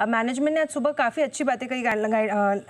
अब मैनेजमेंट ने आज सुबह काफ़ी अच्छी बातें कही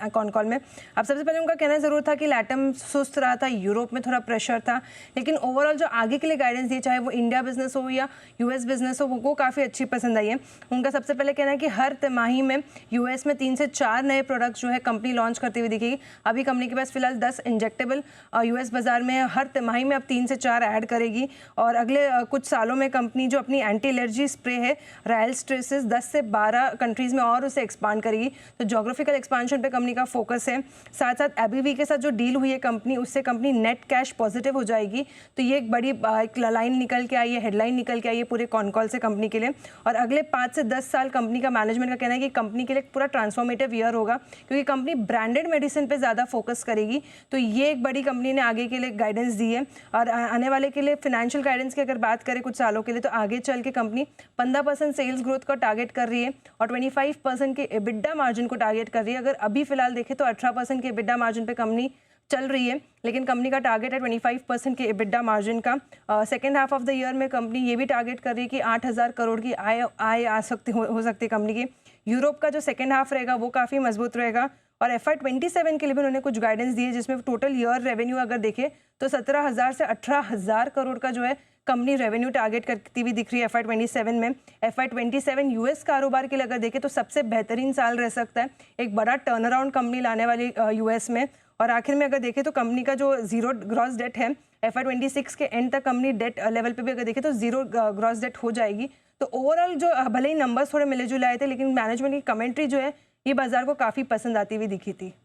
कॉन कॉल में। अब सबसे पहले उनका कहना ज़रूर था कि लैटम सुस्त रहा था, यूरोप में थोड़ा प्रेशर था, लेकिन ओवरऑल जो आगे के लिए गाइडेंस दी, चाहे वो इंडिया बिजनेस हो या यूएस बिजनेस हो, वो काफ़ी अच्छी पसंद आई है। उनका सबसे पहले कहना है कि हर तिमाही में यूएस में 3 से 4 नए प्रोडक्ट्स जो है कंपनी लॉन्च करती हुई दिखेगी। अभी कंपनी के पास फिलहाल 10 इंजेक्टेबल यूएस बाजार में, हर तिमाही में अब 3 से 4 ऐड करेगी और अगले कुछ सालों में कंपनी जो अपनी एंटी एलर्जी स्प्रे है रायल स्ट्रेसिस 10 से 12 कंट्रीज़ में और उसे एक्सपांड करेगी। तो जोग्राफिकल एक्सपांशन पे कंपनी का फोकस है। साथ साथ एबीवी के साथ जो डील हुई है कंपनी, उससे कंपनी नेट कैश पॉजिटिव हो जाएगी। तो ये एक बड़ी एक लाइन निकल के आई है, हेडलाइन निकल के आई है पूरे कॉन कॉल से कंपनी के लिए। और अगले 5 से 10 साल कंपनी का मैनेजमेंट का कहना है कि कंपनी के लिए पूरा ट्रांसफॉर्मेटिव ईयर होगा, क्योंकि कंपनी ब्रांडेड मेडिसिन पे ज़्यादा फोकस करेगी। तो ये एक बड़ी कंपनी ने आगे के लिए गाइडेंस दी है। और आने वाले के लिए फिनेंशियल गाइडेंस की अगर बात करें कुछ सालों के लिए, तो आगे चल के कंपनी 15% सेल्स ग्रोथ का टारगेट कर रही है और 25% के एबिडा मार्जिन को टारगेट कर रही है। अगर अभी फिलहाल देखें तो 18% के एबिडा मार्जिन पे कंपनी चल रही है, लेकिन कंपनी का टारगेट है 25% के एबिडा मार्जिन का। Second half of the year में कंपनी ये भी टारगेट कर रही है कि 8,000 करोड़ की आय आ सकती हो सकती है कंपनी की। यूरोप का जो सेकेंड हाफ रहेगा वो काफ़ी मजबूत रहेगा। और FY27 के लिए भी उन्होंने कुछ गाइडेंस दी है, जिसमें टोटल ईयर रेवेन्यू अगर देखें तो 17,000 से 18,000 करोड़ का जो है कंपनी रेवेन्यू टारगेट करती हुई दिख रही है FY27 में। FY27 यूएस कारोबार के लिए अगर देखें तो सबसे बेहतरीन साल रह सकता है, एक बड़ा टर्न अराउंड कंपनी लाने वाली यूएस में। और आखिर में अगर देखें तो कंपनी का जो जीरो ग्रॉस डेट है, FY26 के एंड तक कंपनी डेट लेवल पे भी अगर देखें तो जीरो ग्रॉस डेट हो जाएगी। तो ओवरऑल जो भले ही नंबर्स थोड़े मिले जुले आए थे, लेकिन मैनेजमेंट की कमेंट्री जो है ये बाजार को काफ़ी पसंद आती हुई दिखी थी।